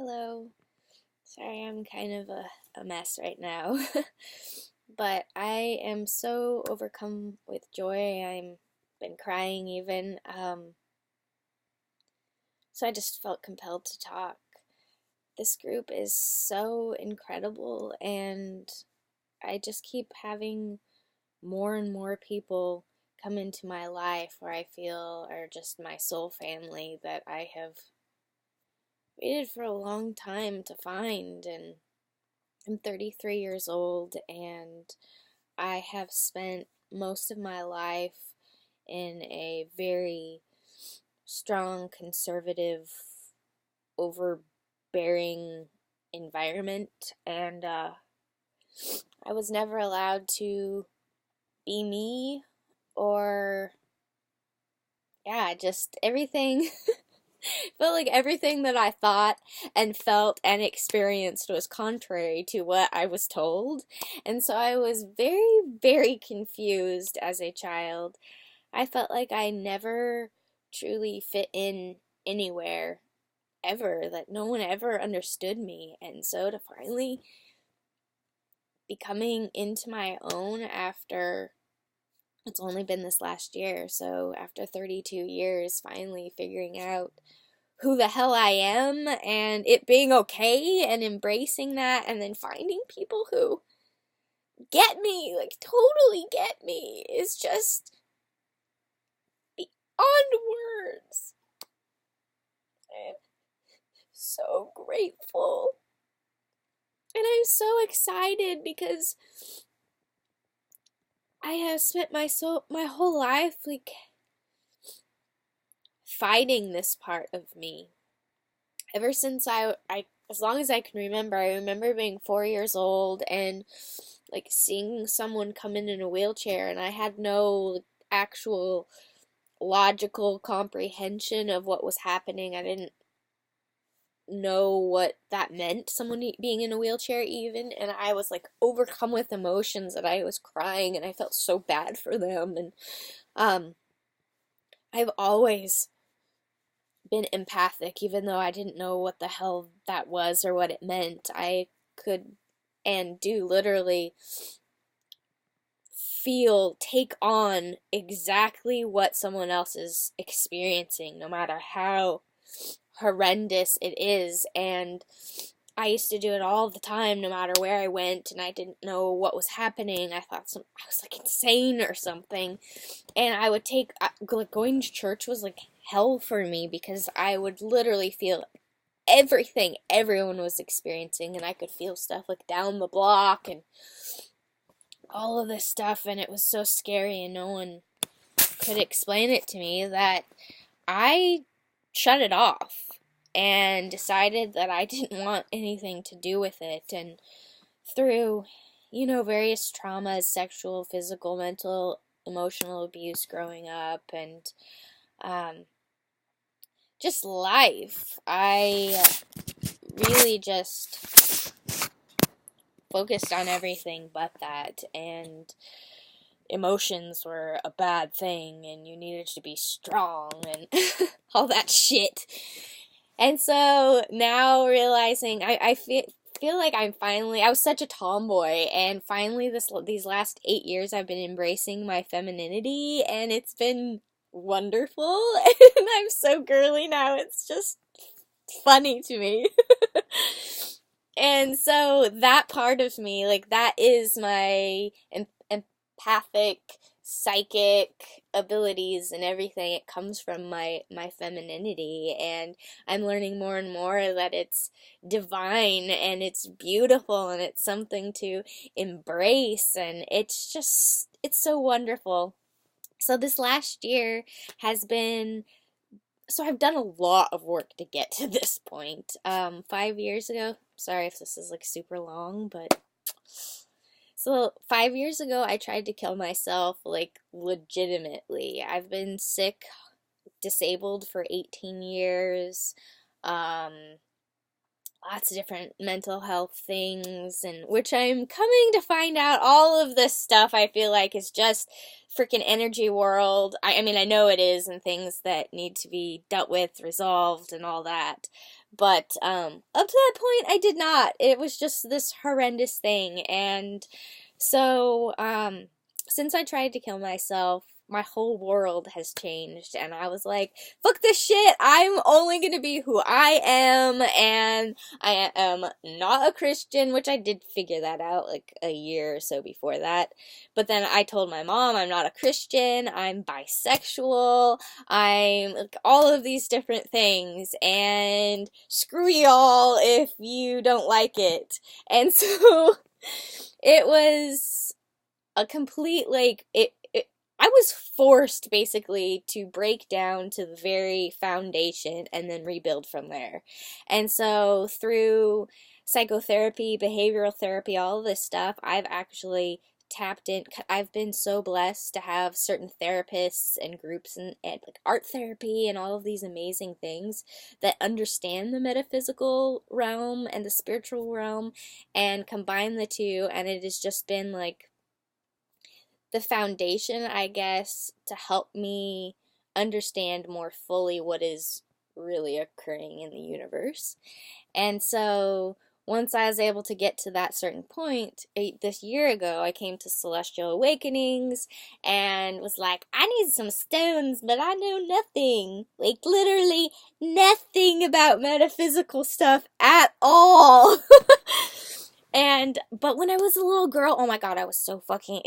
Hello. Sorry, I'm kind of a mess right now. But I am so overcome with joy. I'm been crying even. So I just felt compelled to talk. This group is so incredible, and I just keep having more and more people come into my life where I feel are just my soul family that I have waited for a long time to find. And I'm 33 years old, and I have spent most of my life in a very strong, conservative, overbearing environment, and I was never allowed to be me or, yeah, just everything. Felt like everything that I thought and felt and experienced was contrary to what I was told. And so I was very, very confused as a child. I felt like I never truly fit in anywhere ever, that no one ever understood me. And so to finally be coming into my own after it's only been this last year, so after 32 years, finally figuring out who the hell I am and it being okay and embracing that, and then finding people who get me, like totally get me, is just beyond words. I'm so grateful. And I'm so excited because I have spent my whole life like fighting this part of me. Ever since I as long as I can remember, I remember being 4 years old and like seeing someone come in a wheelchair, and I had no actual logical comprehension of what was happening. I didn't know what that meant, someone being in a wheelchair even, and I was like overcome with emotions, and I was crying, and I felt so bad for them. And um I've always been empathic, even though I didn't know what the hell that was or what it meant. I could and do literally take on exactly what someone else is experiencing, no matter how horrendous it is. And I used to do it all the time, no matter where I went, and I didn't know what was happening. I thought I was like insane or something. And I would like going to church was like hell for me, because I would literally feel everything everyone was experiencing, and I could feel stuff like down the block and all of this stuff, and it was so scary, and no one could explain it to me, that I shut it off and decided that I didn't want anything to do with it. And through, various traumas, sexual, physical, mental, emotional abuse growing up, and um, just life, I really just focused on everything but that, and emotions were a bad thing, and you needed to be strong, and all that shit. And so now realizing, I feel like I was such a tomboy, and finally these last 8 years I've been embracing my femininity, and it's been wonderful. And I'm so girly now, it's just funny to me. And so that part of me, like, that is my empathic, psychic abilities and everything. It comes from my femininity, and I'm learning more and more that it's divine and it's beautiful and it's something to embrace, and it's so wonderful. So this last year has been so I've done a lot of work to get to this point. 5 years ago, sorry if this is like super long, but so 5 years ago, I tried to kill myself, like legitimately. I've been sick, disabled for 18 years. Um, lots of different mental health things, and which I'm coming to find out all of this stuff I feel like is just freaking energy world. I mean, I know it is, and things that need to be dealt with, resolved, and all that. But up to that point, I did not. It was just this horrendous thing, and so since I tried to kill myself, my whole world has changed, and I was like, fuck this shit, I'm only gonna be who I am, and I am not a Christian, which I did figure that out like a year or so before that, but then I told my mom I'm not a Christian, I'm bisexual, I'm like, all of these different things, and screw y'all if you don't like it, and so it was a complete, like, I was forced basically to break down to the very foundation and then rebuild from there. And so through psychotherapy, behavioral therapy, all of this stuff, I've actually tapped in. I've been so blessed to have certain therapists and groups and like art therapy and all of these amazing things that understand the metaphysical realm and the spiritual realm and combine the two, and it has just been like the foundation, I guess, to help me understand more fully what is really occurring in the universe. And so once I was able to get to that certain point, this year ago, I came to Celestial Awakenings and was like, I need some stones, but I know nothing. Like, literally nothing about metaphysical stuff at all. But when I was a little girl, oh my god, I was so fucking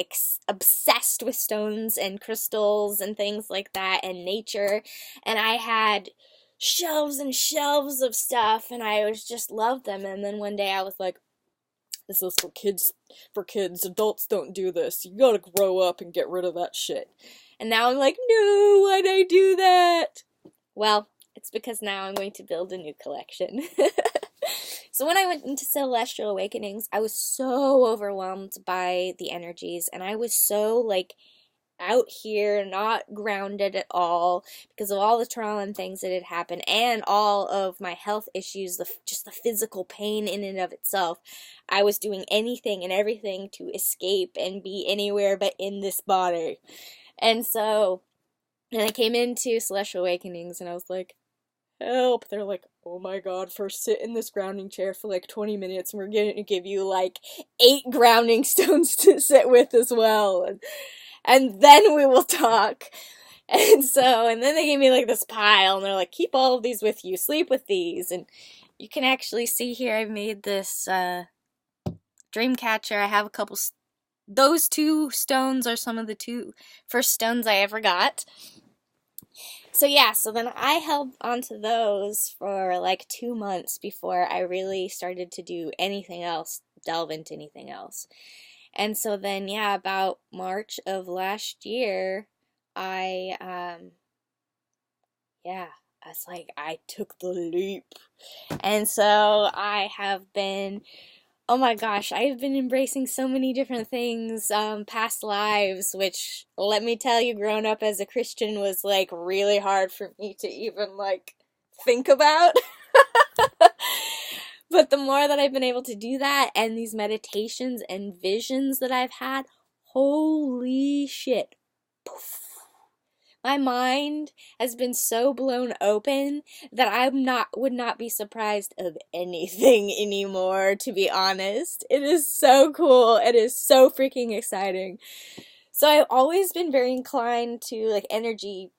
obsessed with stones and crystals and things like that and nature. And I had shelves and shelves of stuff, and I was just loved them. And then one day I was like, this is for kids. Adults don't do this. You gotta grow up and get rid of that shit. And now I'm like, no, why'd I do that? Well, it's because now I'm going to build a new collection. So when I went into Celestial Awakenings, I was so overwhelmed by the energies, and I was so, like, out here, not grounded at all, because of all the trauma and things that had happened, and all of my health issues, just the physical pain in and of itself. I was doing anything and everything to escape and be anywhere but in this body. And so, and I came into Celestial Awakenings, and I was like, help. They're like, oh my god, first sit in this grounding chair for like 20 minutes and we're going to give you like 8 grounding stones to sit with as well. And then we will talk. And then they gave me like this pile and they're like, keep all of these with you, sleep with these. And you can actually see here I've made this dream catcher. I have a couple, those 2 stones are some of the 2 first stones I ever got. So yeah, so then I held onto those for like 2 months before I really started to do anything else, delve into anything else. And so then, yeah, about March of last year, I was like, I took the leap. And so I have been, oh my gosh, I've been embracing so many different things, past lives, which, let me tell you, growing up as a Christian was, like, really hard for me to even, like, think about. But the more that I've been able to do that, and these meditations and visions that I've had, holy shit. Poof. My mind has been so blown open that would not be surprised of anything anymore, to be honest. It is so cool. It is so freaking exciting. So I've always been very inclined to like energy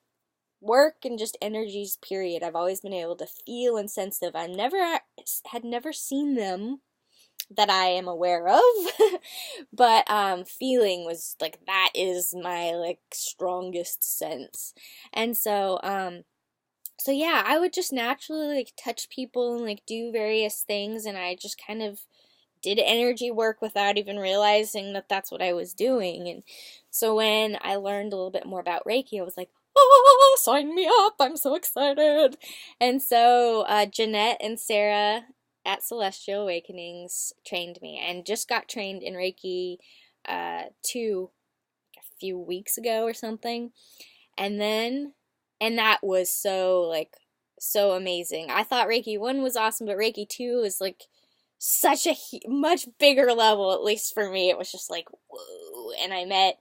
work and just energies, period. I've always been able to feel and sense them. Had never seen them that I am aware of, but feeling was like, that is my like strongest sense. And so yeah, I would just naturally like touch people and like do various things, and I just kind of did energy work without even realizing that that's what I was doing. And so when I learned a little bit more about Reiki, I was like, oh, sign me up, I'm so excited. And so Jeanette and Sarah at Celestial Awakenings trained me, and just got trained in Reiki 2 a few weeks ago or something. And that was so like so amazing. I thought Reiki 1 was awesome, but Reiki 2 is like such a much bigger level, at least for me. It was just like, whoa. And I met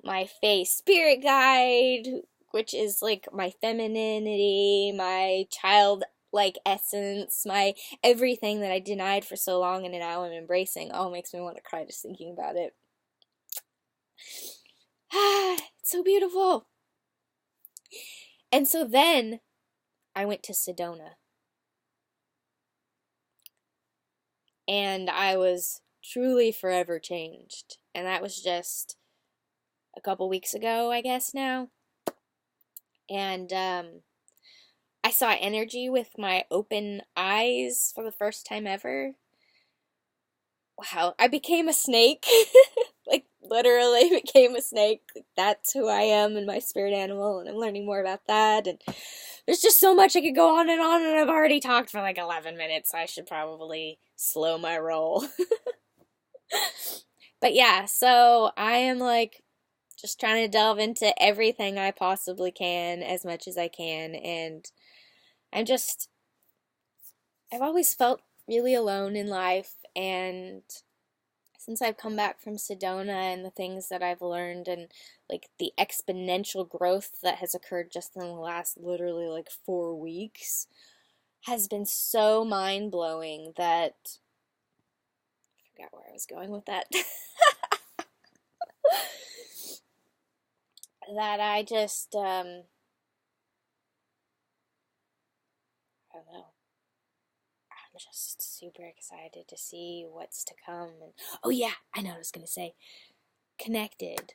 my Fae spirit guide, which is like my femininity, my childlike essence, my everything that I denied for so long and now I'm embracing. Oh, it makes me want to cry just thinking about it. It's so beautiful. And so then I went to Sedona. And I was truly forever changed. And that was just a couple weeks ago, I guess now. And I saw energy with my open eyes for the first time ever. Wow, I became a snake. Like, literally became a snake. Like, that's who I am and my spirit animal, and I'm learning more about that. And there's just so much I could go on, and I've already talked for like 11 minutes. So I should probably slow my roll. But yeah, so I am like just trying to delve into everything I possibly can as much as I can, and I've always felt really alone in life, and since I've come back from Sedona and the things that I've learned and like the exponential growth that has occurred just in the last literally like 4 weeks has been so mind-blowing that I forgot where I was going with that. That I just I don't know. I'm just super excited to see what's to come. And oh yeah, I know what I was gonna say. Connected.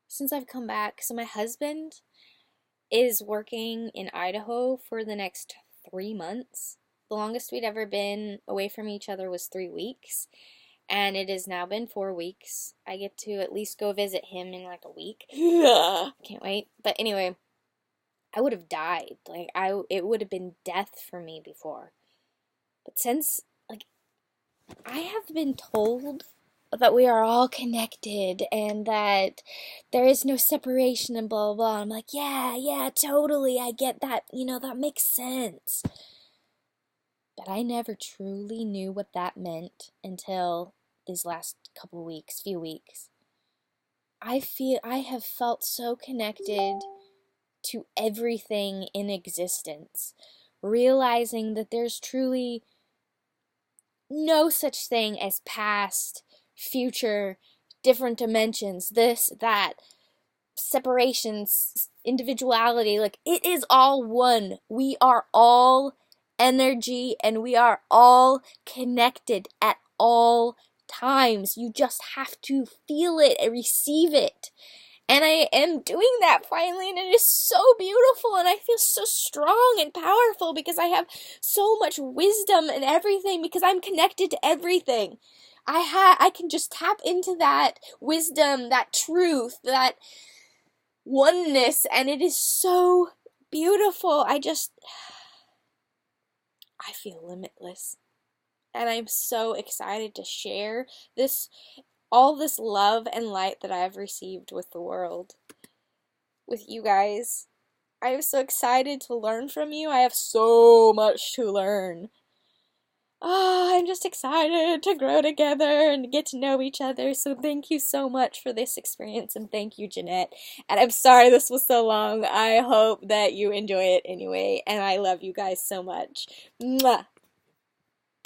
Since I've come back, so my husband is working in Idaho for the next 3 months. The longest we'd ever been away from each other was 3 weeks, and it has now been 4 weeks. I get to at least go visit him in like a week. Can't wait. But anyway, I would have died. Like it would have been death for me before. But since, like, I have been told that we are all connected and that there is no separation and blah, blah, blah. I'm like, yeah, totally. I get that. That makes sense. But I never truly knew what that meant until these last few weeks. I have felt so connected to everything in existence, realizing that there's truly no such thing as past, future, different dimensions, this, that, separations, individuality. Like, it is all one. We are all energy and we are all connected at all times. You just have to feel it and receive it. And I am doing that finally, and it is so beautiful, and I feel so strong and powerful because I have so much wisdom and everything, because I'm connected to everything. I can just tap into that wisdom, that truth, that oneness, and it is so beautiful. I feel limitless. And I'm so excited to share all this love and light that I have received with the world, with you guys. I am so excited to learn from you. I have so much to learn. I'm just excited to grow together and get to know each other. So thank you so much for this experience, and thank you, Jeanette. And I'm sorry this was so long. I hope that you enjoy it anyway, and I love you guys so much. Mwah!